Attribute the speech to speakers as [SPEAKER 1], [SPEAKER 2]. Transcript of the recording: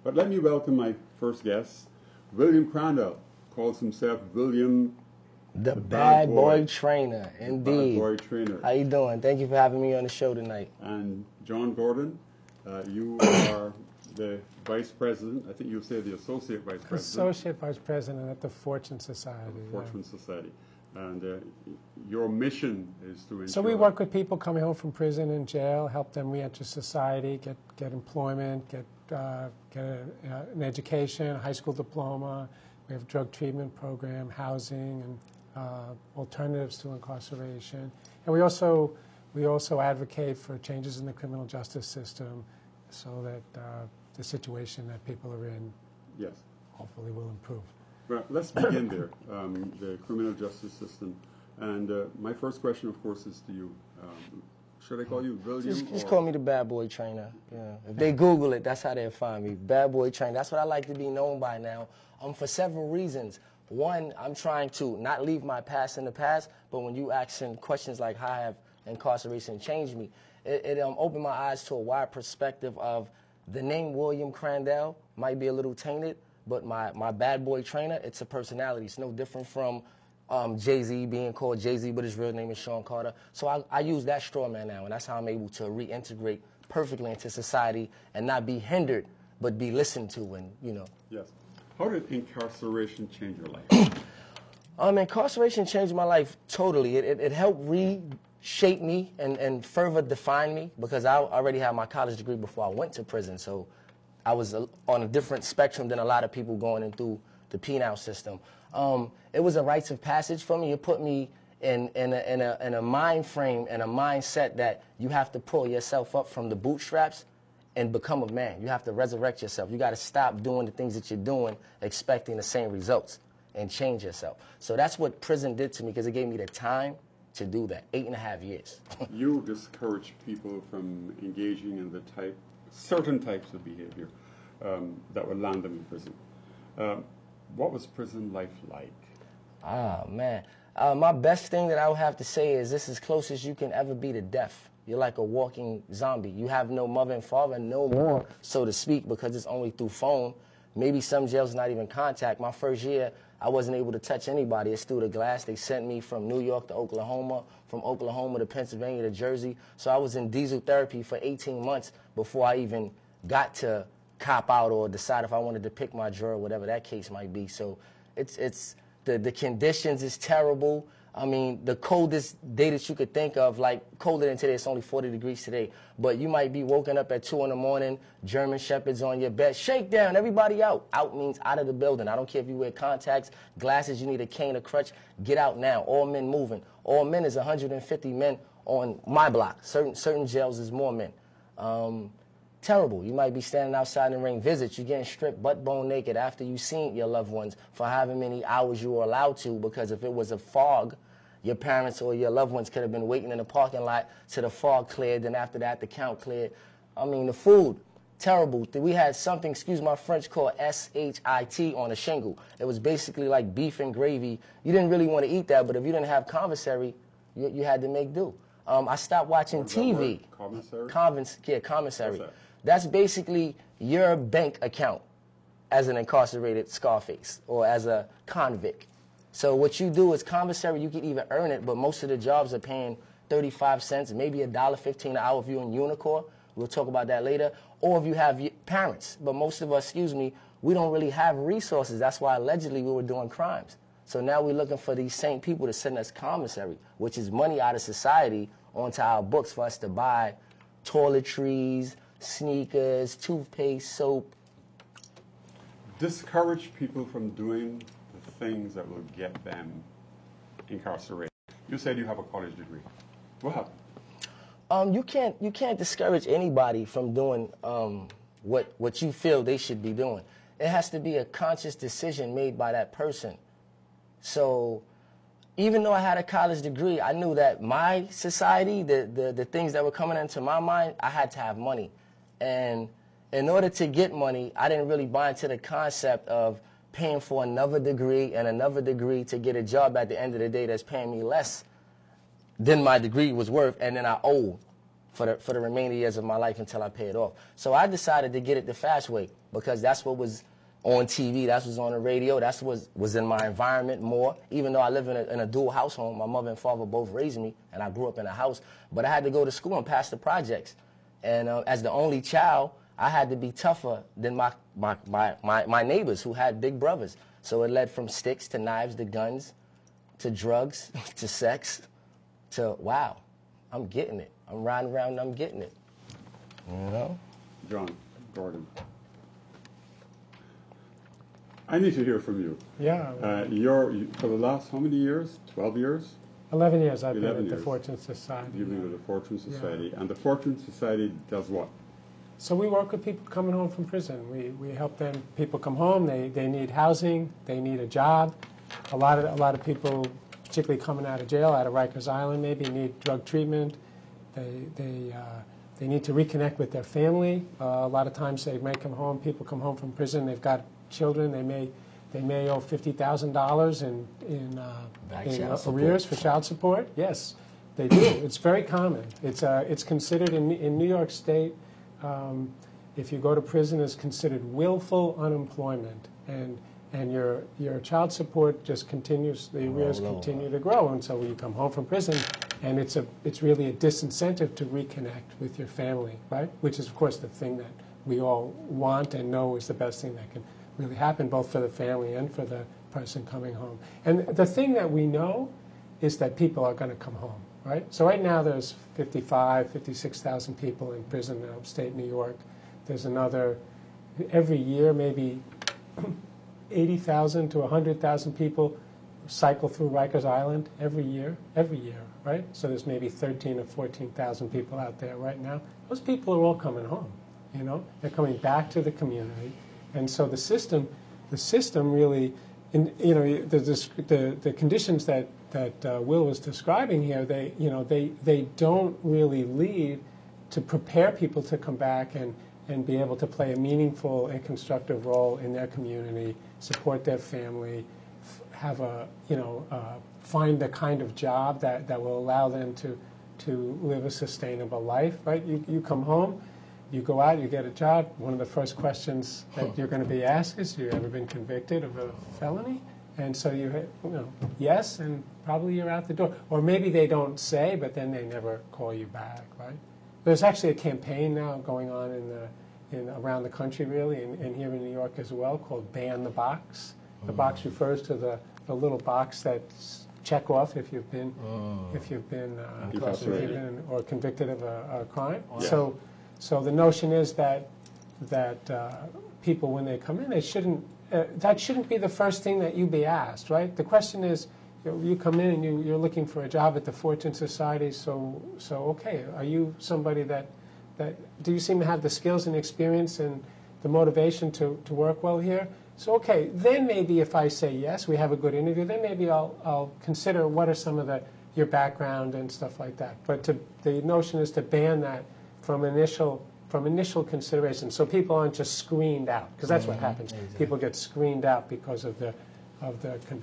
[SPEAKER 1] But let me welcome my first guest, William Crandall. Calls himself William
[SPEAKER 2] the bad boy trainer, indeed.
[SPEAKER 1] Bad boy trainer.
[SPEAKER 2] How you doing? Thank you for having me on the show tonight.
[SPEAKER 1] And John Gordon, you are the vice president. I think you'll say the associate vice president.
[SPEAKER 3] Associate vice president at the Fortune Society.
[SPEAKER 1] Fortune Society. And your mission is to ensure...
[SPEAKER 3] So we work with people coming home from prison and jail, help them reenter society, get employment, get an education, a high school diploma. We have a drug treatment program, housing, and alternatives to incarceration. And we also advocate for changes in the criminal justice system so that the situation that people are in,
[SPEAKER 1] yes,
[SPEAKER 3] hopefully will improve.
[SPEAKER 1] Well, let's begin there, the criminal justice system. And my first question, of course, is to you. Should I call you William?
[SPEAKER 2] Just call me the bad boy trainer. Yeah. If they Google it, that's how they'll find me. Bad boy trainer. That's what I like to be known by now. For several reasons. One, I'm trying to not leave my past in the past, but when you asking questions like how have incarceration changed me, it opened my eyes to a wide perspective of the name William Crandall might be a little tainted, but my bad boy trainer, it's a personality. It's no different from Jay-Z being called Jay-Z, but his real name is Sean Carter. So I use that straw man now, and that's how I'm able to reintegrate perfectly into society and not be hindered, but be listened to and, you know.
[SPEAKER 1] Yes. How did incarceration change your life?
[SPEAKER 2] Incarceration changed my life totally. It helped reshape me and further define me because I already had my college degree before I went to prison. So I was on a different spectrum than a lot of people going in through the penal system. It was a rites of passage for me. It put me in a mind frame and a mindset that you have to pull yourself up from the bootstraps and become a man. You have to resurrect yourself. You got to stop doing the things that you're doing, expecting the same results, and change yourself. So that's what prison did to me because it gave me the time to do that, 8.5 years.
[SPEAKER 1] You discourage people from engaging in the certain types of behavior that would land them in prison. What was prison life like?
[SPEAKER 2] Man. My best thing that I would have to say is this is as close as you can ever be to death. You're like a walking zombie. You have no mother and father, no more, so to speak, because it's only through phone. Maybe some jails not even contact. My first year, I wasn't able to touch anybody. It's through the glass. They sent me from New York to Oklahoma, from Oklahoma to Pennsylvania to Jersey. So I was in diesel therapy for 18 months before I even got to cop out or decide if I wanted to pick my drawer, whatever that case might be. So it's the conditions is terrible. I mean, the coldest day that you could think of, like colder than today, it's only 40 degrees today. But you might be woken up at 2 in the morning, German Shepherds on your bed. Shake down, everybody out. Out means out of the building. I don't care if you wear contacts, glasses, you need a cane or crutch. Get out now. All men moving. All men is 150 men on my block. Certain jails is more men. Terrible. You might be standing outside in the rain. Visits, you're getting stripped butt bone naked after you've seen your loved ones for however many hours you were allowed to, because if it was a fog, your parents or your loved ones could have been waiting in the parking lot till the fog cleared, then after that the count cleared. I mean, the food, terrible. We had something, excuse my French, called shit on a shingle. It was basically like beef and gravy. You didn't really want to eat that, but if you didn't have commissary, you had to make do. I stopped watching TV.
[SPEAKER 1] Commissary?
[SPEAKER 2] Commissary. That's basically your bank account as an incarcerated Scarface or as a convict. So what you do is commissary, you can even earn it, but most of the jobs are paying 35 cents, maybe $1.15 an hour if you're in Unicor. We'll talk about that later. Or if you have parents. But most of us, we don't really have resources. That's why allegedly we were doing crimes. So now we're looking for these same people to send us commissary, which is money out of society onto our books for us to buy toiletries, sneakers, toothpaste, soap.
[SPEAKER 1] Discourage people from doing the things that will get them incarcerated. You said you have a college degree. What happened?
[SPEAKER 2] You can't discourage anybody from doing what you feel they should be doing. It has to be a conscious decision made by that person. So even though I had a college degree, I knew that my society, the things that were coming into my mind, I had to have money. And in order to get money, I didn't really buy into the concept of paying for another degree and another degree to get a job at the end of the day that's paying me less than my degree was worth, and then I owe for the remaining years of my life until I pay it off. So I decided to get it the fast way because that's what was on TV, that's what was on the radio, that's what was in my environment more. Even though I live in a dual house home, my mother and father both raised me, and I grew up in a house, but I had to go to school and pass the projects. And as the only child, I had to be tougher than my neighbors who had big brothers. So it led from sticks to knives to guns to drugs to sex to, wow, I'm getting it. I'm riding around and I'm getting it. You know?
[SPEAKER 1] John, Gordon. I need to hear from you.
[SPEAKER 3] Yeah.
[SPEAKER 1] For the last how many years? 12 years?
[SPEAKER 3] 11 years I've been
[SPEAKER 1] 11
[SPEAKER 3] with the
[SPEAKER 1] years.
[SPEAKER 3] Fortune Society.
[SPEAKER 1] You've been with the Fortune Society.
[SPEAKER 3] Yeah.
[SPEAKER 1] And the Fortune Society does what?
[SPEAKER 3] So we work with people coming home from prison. We help them. People come home. They need housing. They need a job. A lot of people, particularly coming out of jail, out of Rikers Island, maybe need drug treatment. They need to reconnect with their family. A lot of times they may come home. People come home from prison. They've got children. They may owe $50,000 in arrears for child support. Yes, they do. It's very common. It's considered in New York State. If you go to prison, it's considered willful unemployment, and your child support just continues. The arrears continue to grow, and so when you come home from prison, and it's really a disincentive to reconnect with your family, right? Which is, of course, the thing that we all want and know is the best thing that can really happen, both for the family and for the person coming home. And the thing that we know is that people are going to come home, right? So right now there's 56,000 people in prison in upstate New York. There's another, every year, maybe 80,000 to 100,000 people cycle through Rikers Island every year, right? So there's maybe 13 or 14,000 people out there right now. Those people are all coming home, you know? They're coming back to the community. And so the system really, the conditions that Will was describing here, they don't really lead to prepare people to come back and be able to play a meaningful and constructive role in their community, support their family, have find the kind of job that will allow them to live a sustainable life, right? You come home, you go out, you get a job. One of the first questions that you're going to be asked is, have you ever been convicted of a felony? And so yes, and probably you're out the door. Or maybe they don't say, but then they never call you back, right? There's actually a campaign now going on around the country, really, and here in New York as well, called Ban the Box. The box refers to the little box that's check off if you've been incarcerated or convicted of a crime. Yeah. So the notion is that people, when they come in, that shouldn't be the first thing that you be asked, right? The question is, you come in and you're looking for a job at the Fortune Society, so okay, are you somebody that do you seem to have the skills and experience and the motivation to work well here? So okay, then maybe if I say yes, we have a good interview, then maybe I'll consider what are some of your background and stuff like that. But the notion is to ban that from initial consideration, so people aren't just screened out, because that's what happens. Exactly. People get screened out because of the conviction.